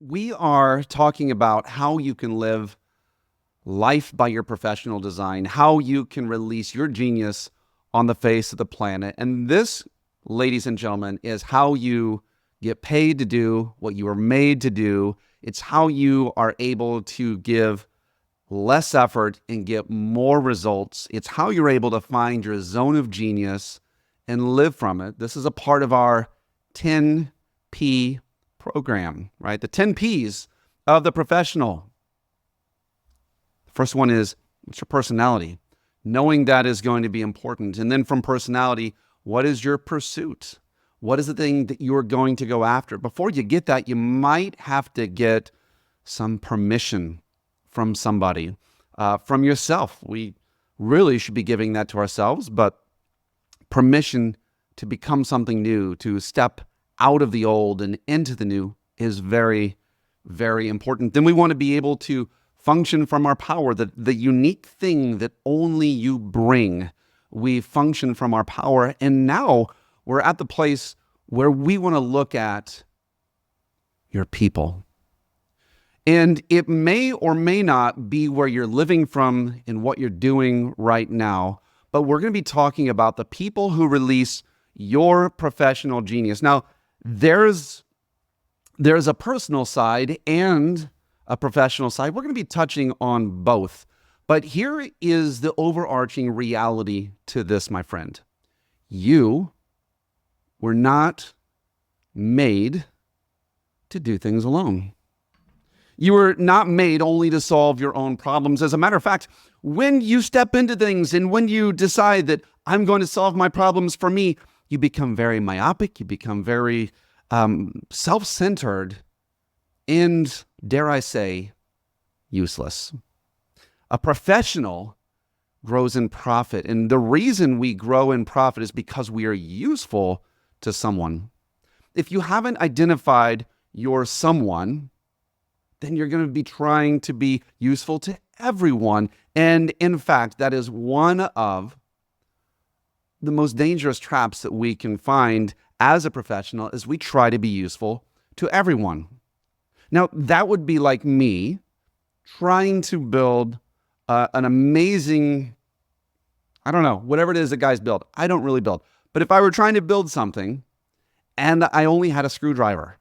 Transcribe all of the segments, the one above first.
We are talking about how you can live life by your professional design, how you can release your genius on the face of the planet. And this, ladies and gentlemen, is how you get paid to do what you are made to do. It's how you are able to give less effort and get more results. It's how you're able to find your zone of genius and live from it. This is a part of our 10P program, right? The 10 P's of the professional. The first one is, what's your personality? Knowing that is going to be important. And then from personality, what is your pursuit? What is the thing that you are going to go after? Before you get that, you might have to get some permission from somebody, from yourself. We really should be giving that to ourselves, but permission to become something new, to step out of the old and into the new is very, very important. Then we want to be able to function from our power, the unique thing that only you bring. We function from our power. And now we're at the place where we want to look at your people. And it may or may not be where you're living from and what you're doing right now, but we're going to be talking about the people who release your professional genius. Now, there's a personal side and a professional side. We're going to be touching on both. But here is the overarching reality to this, my friend. You were not made to do things alone. You were not made only to solve your own problems. As a matter of fact, when you step into things and when you decide that I'm going to solve my problems for me, you become very myopic, you become very self-centered, and, dare I say, useless. A professional grows in profit, and the reason we grow in profit is because we are useful to someone. If you haven't identified your someone, then you're going to be trying to be useful to everyone. And in fact, that is one of the most dangerous traps that we can find as a professional, is we try to be useful to everyone. Now, that would be like me trying to build an amazing, I don't know, whatever it is that guys build. I don't really build. But if I were trying to build something and I only had a screwdriver,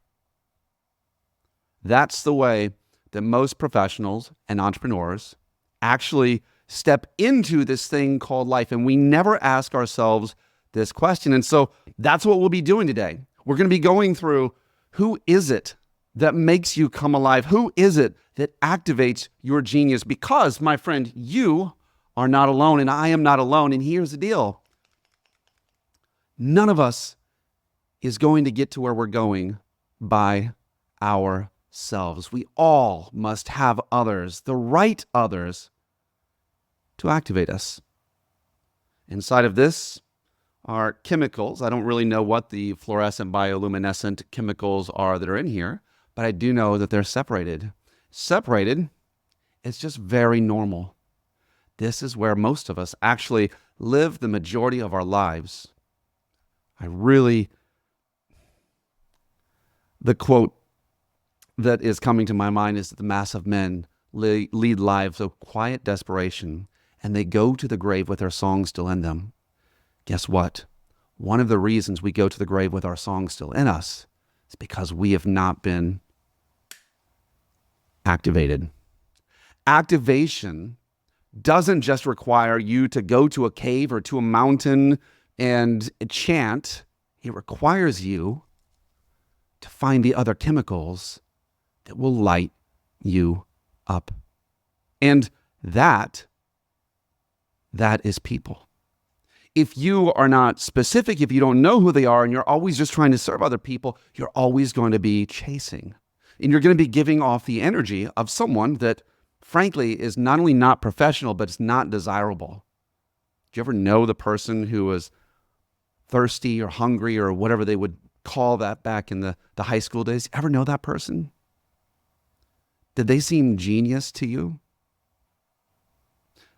that's the way that most professionals and entrepreneurs actually step into this thing called life. And we never ask ourselves this question. And so that's what we'll be doing today. We're going to be going through, who is it that makes you come alive? Who is it that activates your genius? Because, my friend, you are not alone and I am not alone. And here's the deal. None of us is going to get to where we're going by ourselves. We all must have others, the right others, to activate us. Inside of this are chemicals. I don't really know what the fluorescent bioluminescent chemicals are that are in here, but I do know that they're separated. Separated, it's just very normal. This is where most of us actually live the majority of our lives. The quote that is coming to my mind is that the mass of men lead lives of quiet desperation, and they go to the grave with their song still in them. Guess what? One of the reasons we go to the grave with our song still in us is because we have not been activated. Activation doesn't just require you to go to a cave or to a mountain and chant. It requires you to find the other chemicals that will light you up. And that is people. If you are not specific, if you don't know who they are, and you're always just trying to serve other people, you're always going to be chasing. And you're going to be giving off the energy of someone that, frankly, is not only not professional, but it's not desirable. Do you ever know the person who was thirsty or hungry or whatever they would call that back in the high school days? Ever know that person? Did they seem genius to you?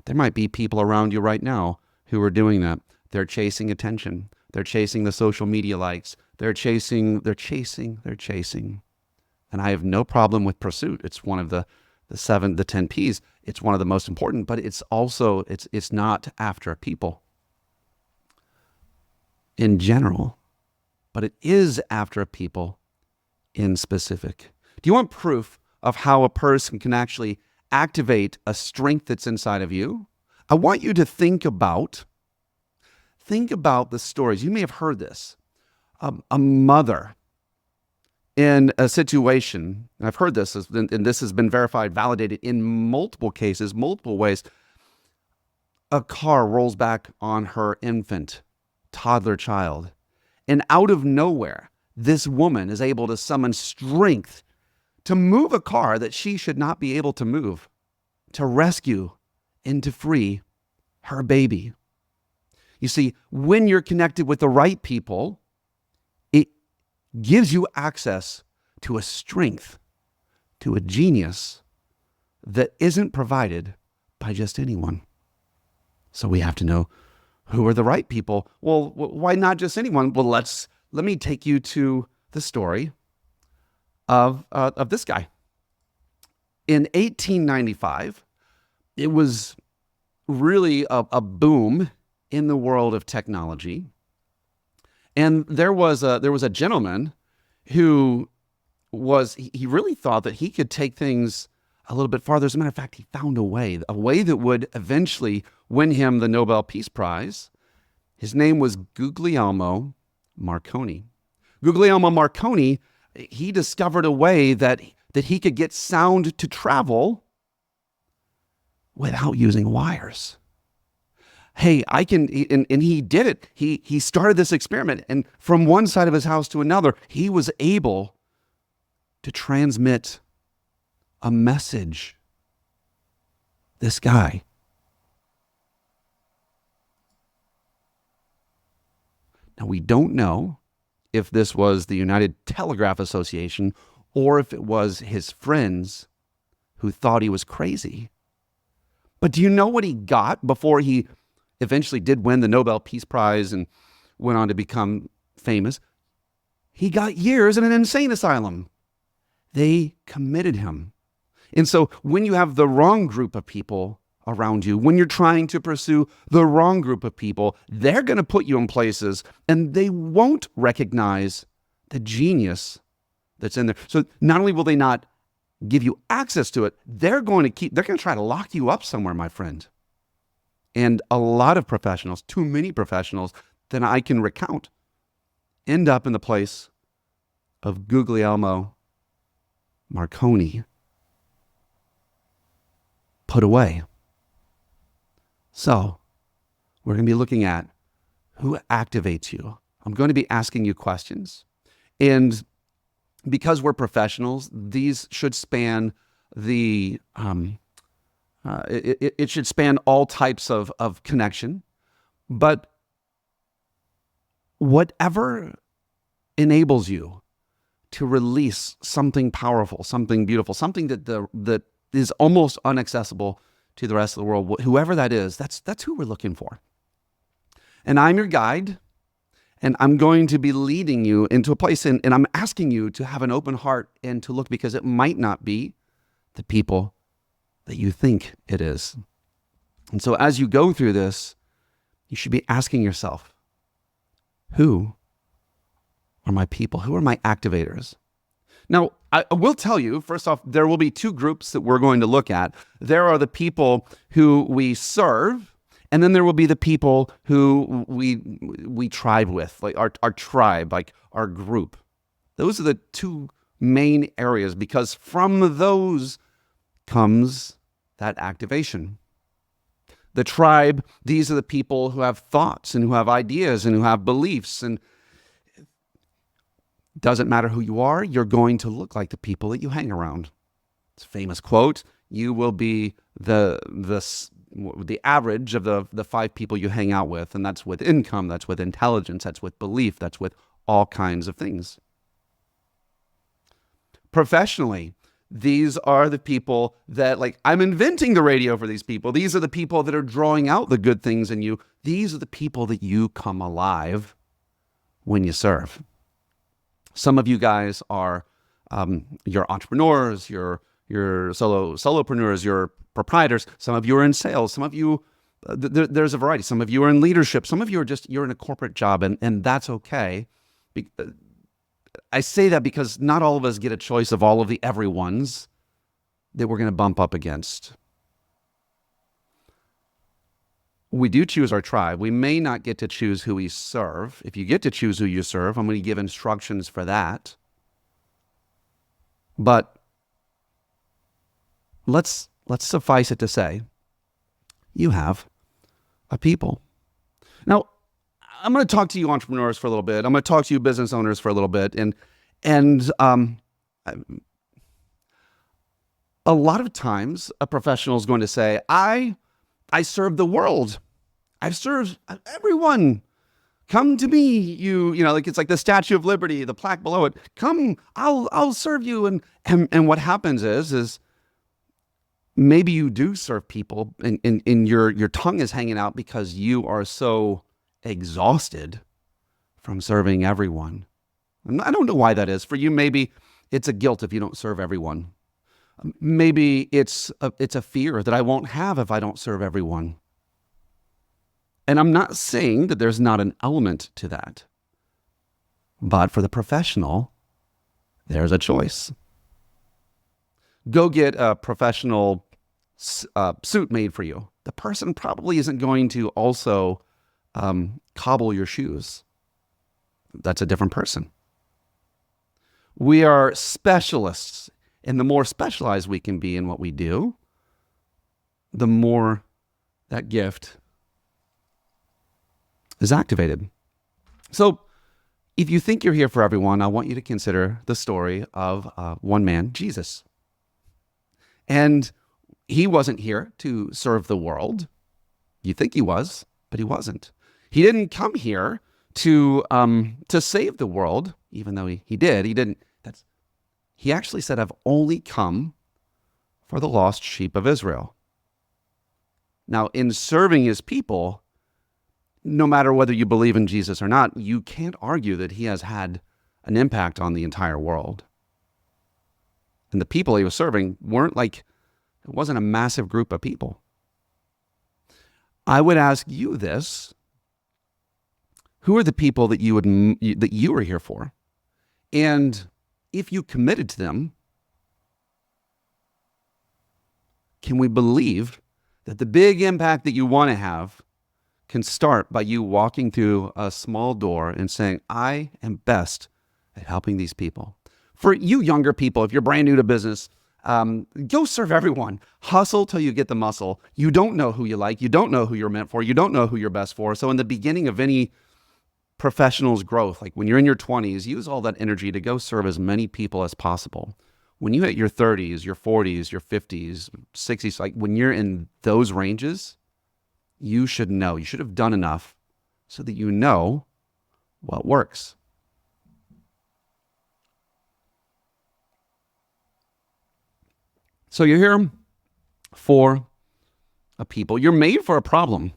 There might be people around you right now who are doing that. They're chasing attention. They're chasing the social media likes. They're chasing. And I have no problem with pursuit. It's one of the 10 P's. It's one of the most important, but it's also, it's not after people in general, but it is after people in specific. Do you want proof of how a person can actually activate a strength that's inside of you? I want you to think about the stories. You may have heard this. A mother in a situation, and I've heard this, and this has been verified, validated in multiple cases, multiple ways. A car rolls back on her infant, toddler child, and out of nowhere, this woman is able to summon strength to move a car that she should not be able to move, to rescue and to free her baby. You see, when you're connected with the right people, it gives you access to a strength, to a genius that isn't provided by just anyone. So we have to know who are the right people. Well, why not just anyone? Well, let me take you to the story of this guy. In 1895, it was really a boom in the world of technology. And there was a gentleman who he really thought that he could take things a little bit farther. As a matter of fact, he found a way that would eventually win him the Nobel Peace Prize. His name was Guglielmo Marconi. Guglielmo Marconi, he discovered a way that he could get sound to travel without using wires. Hey, I can, and he did it. He started this experiment, and from one side of his house to another, he was able to transmit a message. This guy. Now, we don't know if this was the United Telegraph Association or if it was his friends who thought he was crazy. But do you know what he got before he eventually did win the Nobel Peace Prize and went on to become famous? He got years in an insane asylum. They committed him. And so when you have the wrong group of people around you, when you're trying to pursue the wrong group of people, they're going to put you in places and they won't recognize the genius that's in there. So not only will they not give you access to it, they're going to try to lock you up somewhere, my friend. And a lot of professionals, too many professionals that I can recount, end up in the place of Guglielmo Marconi, put away. So we're going to be looking at who activates you. I'm going to be asking you questions. And because we're professionals, these should span it should span all types of connection. But whatever enables you to release something powerful, something beautiful, something that is almost inaccessible to the rest of the world, whoever that is, that's who we're looking for. And I'm your guide, and I'm going to be leading you into a place, and I'm asking you to have an open heart and to look, because it might not be the people that you think it is. And so as you go through this, you should be asking yourself, who are my people? Who are my activators? Now, I will tell you, first off, there will be two groups that we're going to look at. There are the people who we serve, and then there will be the people who we tribe with, like our tribe, like our group. Those are the two main areas, because from those comes that activation. The tribe, these are the people who have thoughts and who have ideas and who have beliefs, and doesn't matter who you are, you're going to look like the people that you hang around. It's a famous quote. You will be the average of the 5 people you hang out with, and that's with income, that's with intelligence, that's with belief, that's with all kinds of things. Professionally, these are the people that, like, I'm inventing the radio for these people. These are the people that are drawing out the good things in you. These are the people that you come alive when you serve. Some of you guys are your entrepreneurs, your solopreneurs, your proprietors. Some of you are in sales. Some of you, there's a variety. Some of you are in leadership. Some of you are you're in a corporate job, and that's okay. I say that because not all of us get a choice of all of the everyones that we're going to bump up against. We do choose our tribe. We may not get to choose who we serve. If you get to choose who you serve, I'm going to give instructions for that. But let's suffice it to say, you have a people. Now, I'm going to talk to you entrepreneurs for a little bit. I'm going to talk to you business owners for a little bit. And a lot of times a professional is going to say, I serve the world. I've served everyone. Come to me, you know, like it's like the Statue of Liberty, the plaque below it. Come, I'll serve you. And what happens is maybe you do serve people and your tongue is hanging out because you are so exhausted from serving everyone. I don't know why that is. For you, maybe it's a guilt if you don't serve everyone. Maybe it's a fear that I won't have if I don't serve everyone. And I'm not saying that there's not an element to that. But for the professional, there's a choice. Go get a professional suit made for you. The person probably isn't going to also cobble your shoes. That's a different person. We are specialists, and the more specialized we can be in what we do, the more that gift is activated. So if you think you're here for everyone, I want you to consider the story of one man, Jesus. And he wasn't here to serve the world. You think he was, but he wasn't. He didn't come here to save the world, even though he did. He didn't. He actually said, I've only come for the lost sheep of Israel. Now, in serving his people, no matter whether you believe in Jesus or not, you can't argue that he has had an impact on the entire world. And the people he was serving it wasn't a massive group of people. I would ask you this: who are the people that you are here for? And if you committed to them, can we believe that the big impact that you want to have can start by you walking through a small door and saying, I am best at helping these people? For you younger people, if you're brand new to business, go serve everyone. Hustle till you get the muscle. You don't know who you like. You don't know who you're meant for. You don't know who you're best for. So in the beginning of any professional's growth, like when you're in your 20s, use all that energy to go serve as many people as possible. When you hit your 30s, your 40s, your 50s, 60s, like when you're in those ranges, you should know. You should have done enough so that you know what works. So you're here for a people. You're made for a problem.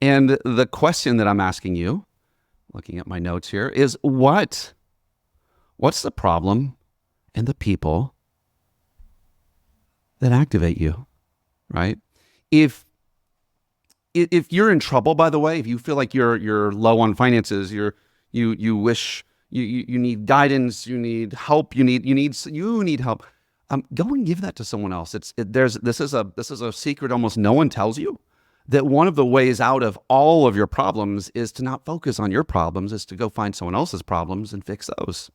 And the question that I'm asking you, looking at my notes here, is what's the problem and the people that activate you, right? If you're in trouble, by the way, if you feel like you're low on finances, you wish you need guidance, you need help, you need help, go and give that to someone else. This is a secret almost no one tells you, that one of the ways out of all of your problems is to not focus on your problems, is to go find someone else's problems and fix those.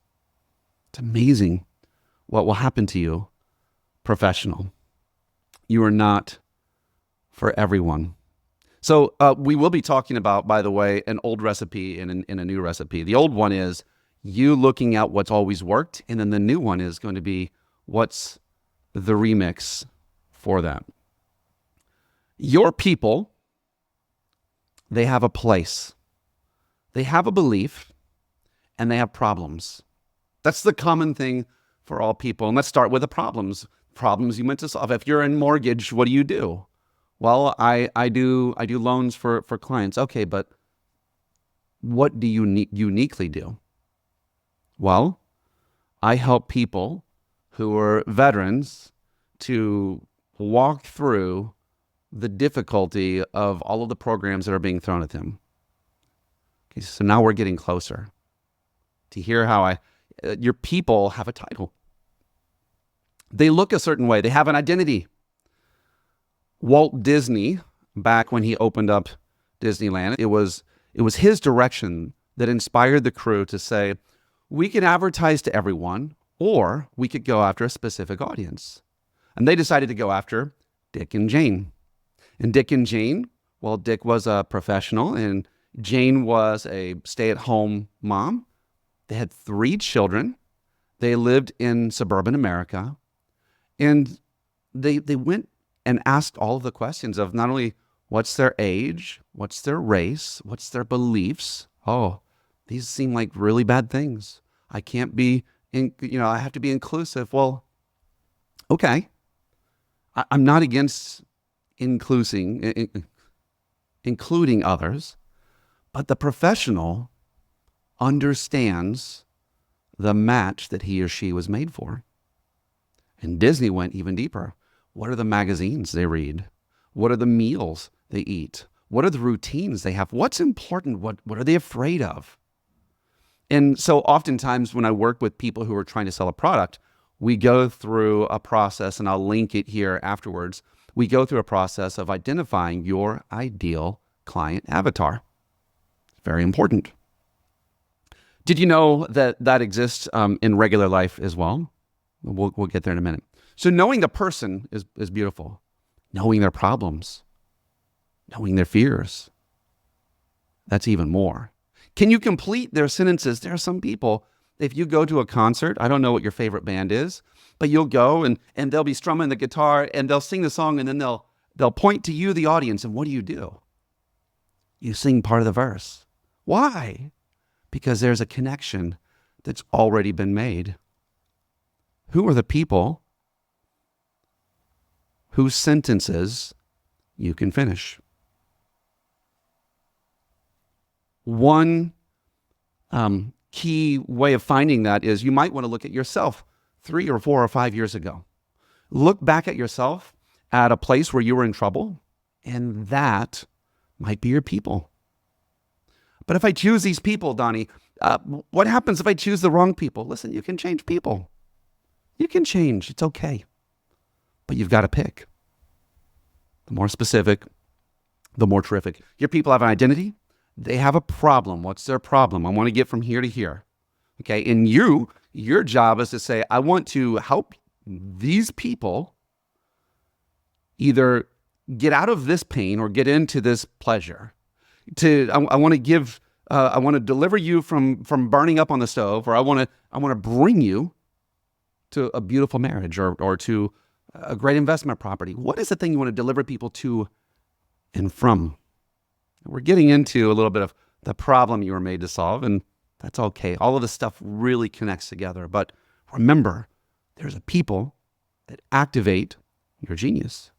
It's amazing what will happen to you, professional. You are not for everyone. So we will be talking about, by the way, an old recipe and a new recipe. The old one is you looking at what's always worked, and then the new one is going to be what's the remix for that. Your people, they have a place, they have a belief, and they have problems. That's the common thing for all people. And let's start with the problems. Problems you meant to solve. If you're in mortgage, what do you do? Well, I do loans for clients. Okay, but what do you uniquely do? Well, I help people who are veterans to walk through the difficulty of all of the programs that are being thrown at them. Okay, so now we're getting closer to hear how your people have a title. They look a certain way. They have an identity. Walt Disney, back when he opened up Disneyland, it was his direction that inspired the crew to say, we can advertise to everyone, or we could go after a specific audience. And they decided to go after Dick and Jane. And Dick and Jane, well, Dick was a professional and Jane was a stay-at-home mom. They had 3 children. They lived in suburban America. And they went and asked all of the questions of not only what's their age, what's their race, what's their beliefs. Oh, these seem like really bad things. I can't be, I have to be inclusive. Well, okay. I'm not against including others, but the professional understands the match that he or she was made for. And Disney went even deeper. What are the magazines they read? What are the meals they eat? What are the routines they have? What's important? What are they afraid of? And so oftentimes when I work with people who are trying to sell a product, we go through a process, and I'll link it here afterwards. We go through a process of identifying your ideal client avatar. Very important. Did you know that exists in regular life as well? We'll get there in a minute. So knowing the person is beautiful. Knowing their problems, knowing their fears, that's even more. Can you complete their sentences? There are some people, if you go to a concert, I don't know what your favorite band is, but you'll go and they'll be strumming the guitar and they'll sing the song and then they'll point to you, the audience, and what do? You sing part of the verse. Why? Because there's a connection that's already been made. Who are the people whose sentences you can finish? One key way of finding that is you might want to look at yourself 3 or 4 or 5 years ago. Look back at yourself at a place where you were in trouble, and that might be your people. But if I choose these people, Donnie, what happens if I choose the wrong people? Listen, you can change people. You can change. It's okay. But you've got to pick. The more specific, the more terrific. Your people have an identity. They have a problem. What's their problem? I want to get from here to here. Okay. And your job is to say, I want to help these people either get out of this pain or get into this pleasure. I want to give, I want to deliver you from burning up on the stove, or I want to bring you to a beautiful marriage or to a great investment property. What is the thing you want to deliver people to and from? We're getting into a little bit of the problem you were made to solve, and that's okay. All of this stuff really connects together. But remember, there's a people that activate your genius.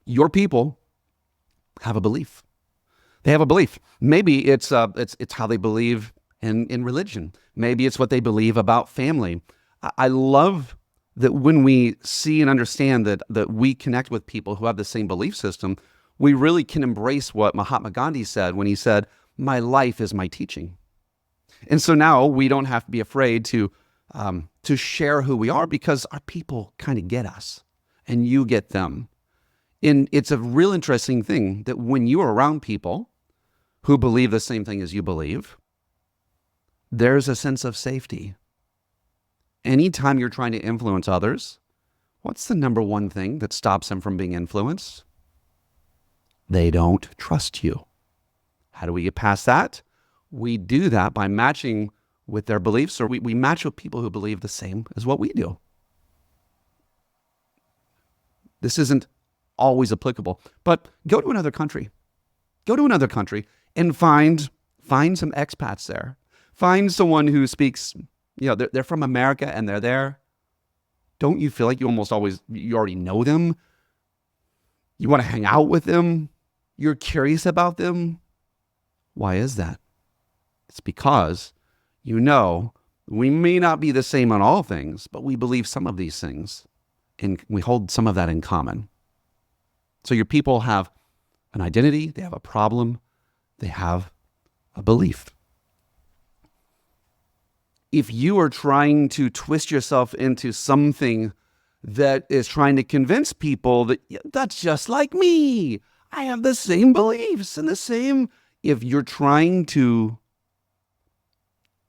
Your people have a belief. They have a belief. Maybe it's how they believe in religion. Maybe it's what they believe about family. I love that when we see and understand that we connect with people who have the same belief system, we really can embrace what Mahatma Gandhi said when he said, "My life is my teaching." And so now we don't have to be afraid to share who we are, because our people kind of get us and you get them. And it's a real interesting thing that when you are around people who believe the same thing as you believe, there's a sense of safety. Anytime you're trying to influence others, what's the number one thing that stops them from being influenced? They don't trust you. How do we get past that? We do that by matching with their beliefs, or we match with people who believe the same as what we do. This isn't always applicable, but go to another country. Go to another country and find some expats there. Find someone who speaks, they're from America and they're there. Don't you feel like you already know them? You want to hang out with them? You're curious about them? Why is that? It's because we may not be the same on all things, but we believe some of these things, and we hold some of that in common. So your people have an identity, they have a problem, they have a belief. If you are trying to twist yourself into something that is trying to convince people that that's just like me, I have the same beliefs and the same, if you're trying to,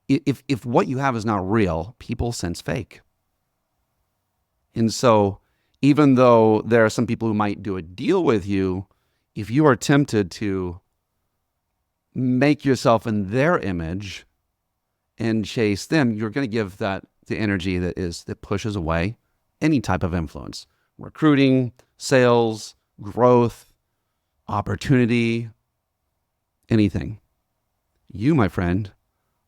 if what you have is not real, people sense fake. And so even though there are some people who might do a deal with you, if you are tempted to make yourself in their image and chase them, you're going to give that the energy that pushes away any type of influence. Recruiting, sales, growth, opportunity, anything. You, my friend,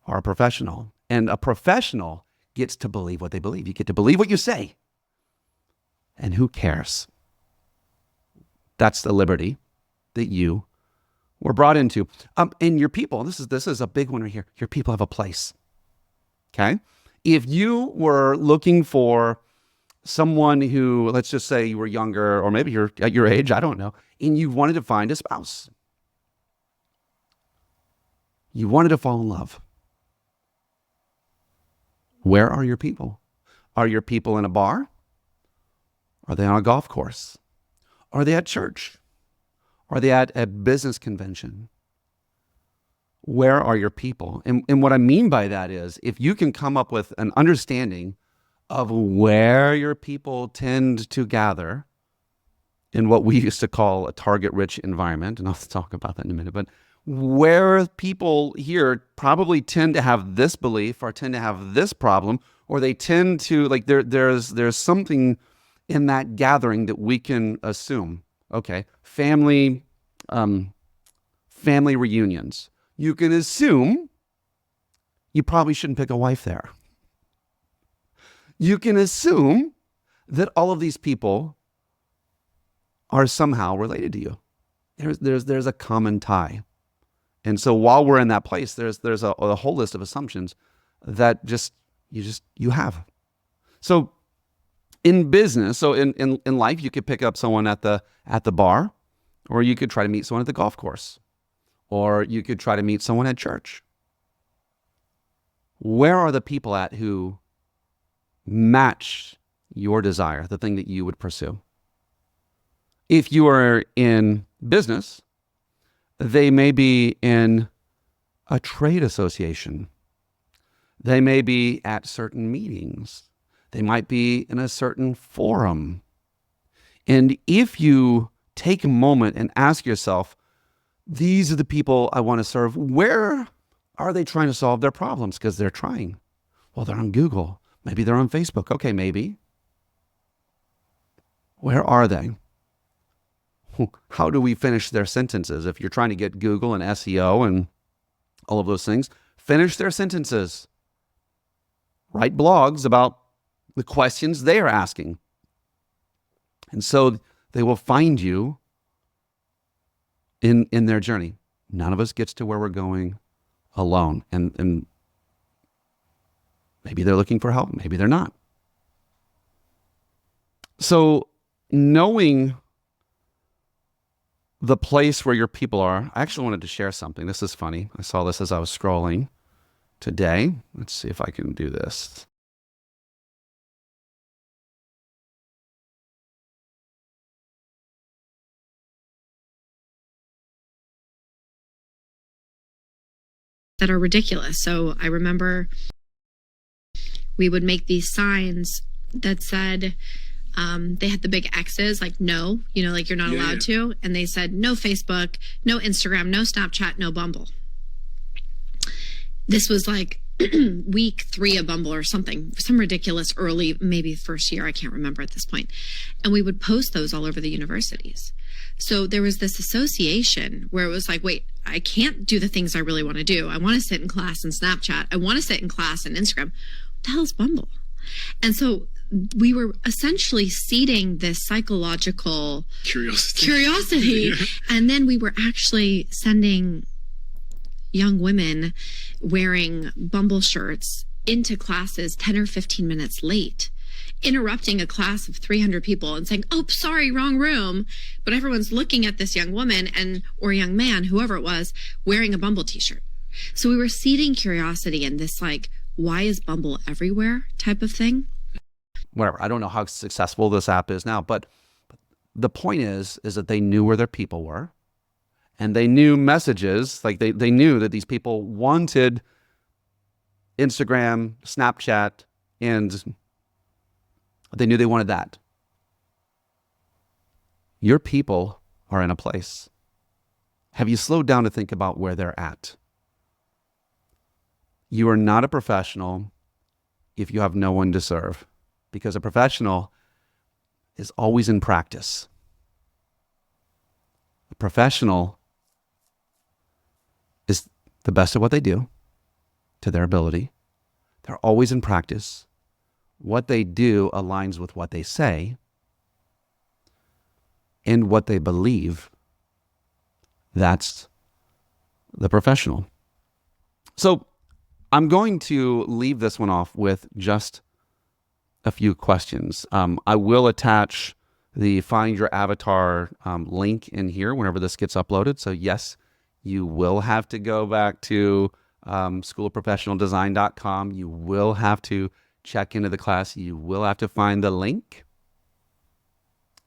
are a professional. And a professional gets to believe what they believe. You get to believe what you say. And who cares? That's the liberty that you were brought into. And your people, this is a big one right here. Your people have a place. Okay? If you were looking for someone who, let's just say you were younger, or maybe you're at your age, I don't know, and you wanted to find a spouse. You wanted to fall in love. Where are your people? Are your people in a bar? Are they on a golf course? Are they at church? Are they at a business convention? Where are your people? And what I mean by that is, if you can come up with an understanding of where your people tend to gather in what we used to call a target-rich environment, and I'll talk about that in a minute, but where people here probably tend to have this belief or tend to have this problem, or they tend to, like, there's something in that gathering that we can assume. Okay, family reunions. You can assume you probably shouldn't pick a wife there. You can assume that all of these people are somehow related to you. There's a common tie. And so while we're in that place, there's a whole list of assumptions that you have. So in business, so in life, you could pick up someone at the bar, or you could try to meet someone at the golf course, or you could try to meet someone at church. Where are the people at who match your desire, the thing that you would pursue? If you are in business, they may be in a trade association. They may be at certain meetings. They might be in a certain forum. And if you take a moment and ask yourself, these are the people I want to serve, where are they trying to solve their problems? Because they're trying. Well, they're on Google. Maybe they're on Facebook. Okay, maybe. Where are they? How do we finish their sentences? If you're trying to get Google and SEO and all of those things, finish their sentences. Write blogs about the questions they are asking. And so they will find you in their journey. None of us gets to where we're going alone. And maybe they're looking for help. Maybe they're not. So knowing the place where your people are, I actually wanted to share something. This is funny. I saw this as I was scrolling today. Let's see if I can do this. That are ridiculous. So I remember we would make these signs that said, they had the big X's, like no, like you're not allowed to. And they said no Facebook, no Instagram, no Snapchat, no Bumble. This was like week 3 of Bumble or something, some ridiculous early, maybe first year, I can't remember at this point. And we would post those all over the universities. So there was this association where it was like, wait, I can't do the things I really want to do. I want to sit in class in Snapchat. I want to sit in class in Instagram. What the hell is Bumble? And so we were essentially seeding this psychological curiosity. Yeah. And then we were actually sending young women wearing Bumble shirts into classes 10 or 15 minutes late, interrupting a class of 300 people and saying, "Oh, sorry, wrong room." But everyone's looking at this young woman or young man, whoever it was, wearing a Bumble t-shirt. So we were seeding curiosity in this, like, why is Bumble everywhere type of thing. Whatever. I don't know how successful this app is now, but the point is that they knew where their people were, and they knew messages. Like they knew that these people wanted Instagram, Snapchat, and they knew they wanted that. Your people are in a place. Have you slowed down to think about where they're at? You are not a professional if you have no one to serve, because a professional is always in practice. A professional is the best at what they do to their ability. They're always in practice. What they do aligns with what they say and what they believe. That's the professional. So I'm going to leave this one off with just a few questions. I will attach the Find Your Avatar link in here whenever this gets uploaded. So yes, you will have to go back to schoolofprofessionaldesign.com. You will have to check into the class. You will have to find the link,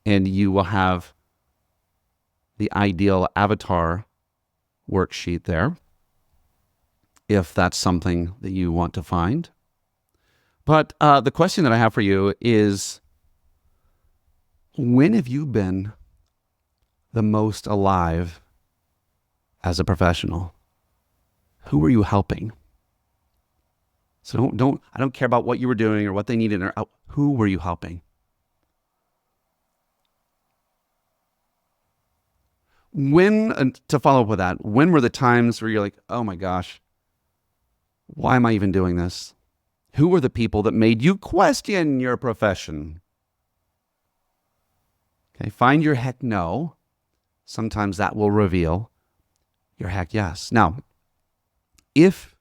and you will have the ideal avatar worksheet there, if that's something that you want to find. But the question that I have for you is, when have you been the most alive as a professional? Who were you helping? So I don't care about what you were doing or what they needed. Or who were you helping? To follow up with that, when were the times where you're like, oh my gosh, why am I even doing this? Who were the people that made you question your profession? Okay, find your heck no. Sometimes that will reveal your heck yes. Now, if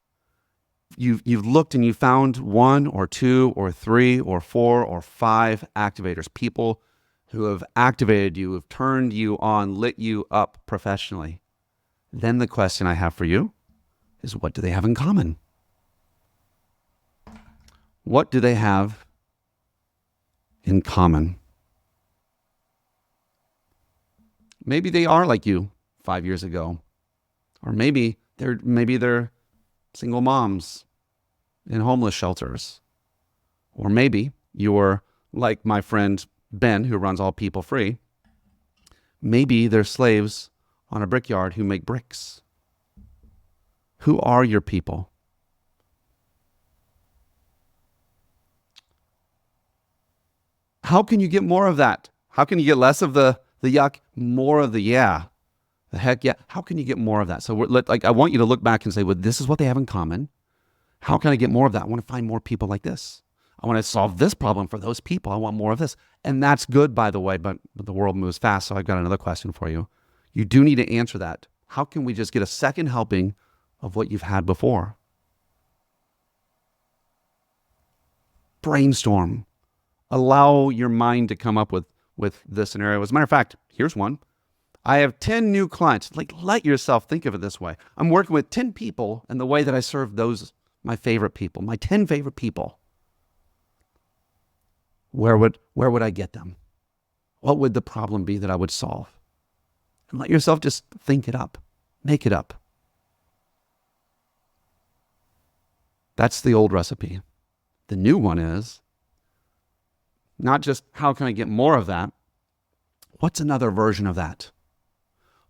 you've looked and you found one or two or three or four or five activators, people who have activated you, have turned you on, lit you up professionally, then the question I have for you is, what do they have in common? What do they have in common? Maybe they are like you 5 years ago, or maybe they're single moms in homeless shelters, or maybe you're like my friend Ben, who runs All People Free. Maybe they're slaves on a brickyard who make bricks. Who are your people? How can you get more of that? How can you get less of the yuck, more of the yeah, the heck yeah? How can you get more of that? So I want you to look back and say, well, this is what they have in common. How can I get more of that? I want to find more people like this. I want to solve this problem for those people. I want more of this. And that's good, by the way, but the world moves fast. So I've got another question for you. You do need to answer that. How can we just get a second helping of what you've had before? Brainstorm. Allow your mind to come up with this scenario. As a matter of fact, here's one. I have 10 new clients. Let yourself think of it this way. I'm working with 10 people, and the way that I serve those, my favorite people, my 10 favorite people. Where would I get them? What would the problem be that I would solve? And let yourself just think it up. Make it up. That's the old recipe. The new one is not just how can I get more of that? What's another version of that?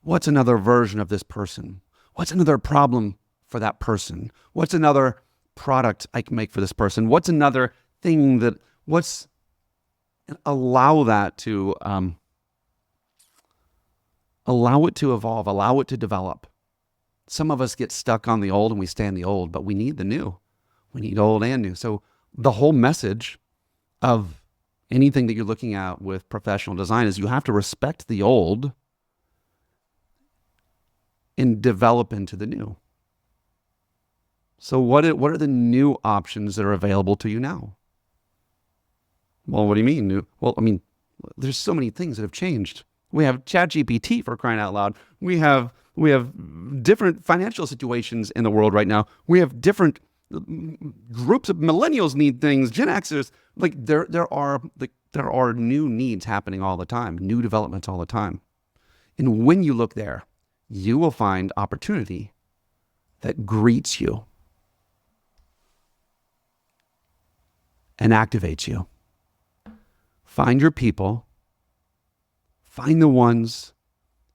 What's another version of this person? What's another problem for that person? What's another product I can make for this person? What's another thing allow that to, allow it to evolve, allow it to develop. Some of us get stuck on the old and we stay in the old, but we need the new. We need old and new. So the whole message of anything that you're looking at with professional design is you have to respect the old and develop into the new. So what are the new options that are available to you now? Well, what do you mean new? Well, I mean, there's so many things that have changed. We have ChatGPT, for crying out loud. We have different financial situations in the world right now. We have different groups of millennials need things. Gen Xers, like there are new needs happening all the time, new developments all the time. And when you look there, you will find opportunity that greets you and activates you. Find your people. Find the ones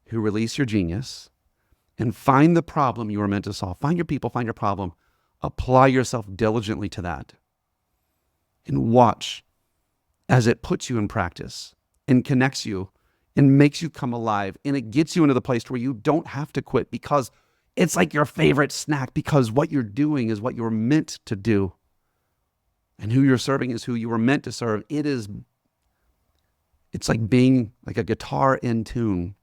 who release your genius, and find the problem you were meant to solve. Find your people, find your problem. Apply yourself diligently to that. And watch as it puts you in practice and connects you and makes you come alive. And it gets you into the place where you don't have to quit, because it's like your favorite snack, because what you're doing is what you're meant to do. And who you're serving is who you were meant to serve. It's like being like a guitar in tune.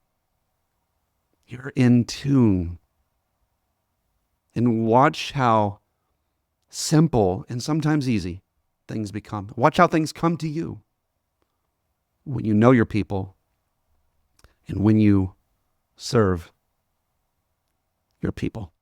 You're in tune. And watch how simple and sometimes easy things become. Watch how things come to you when you know your people and when you serve your people.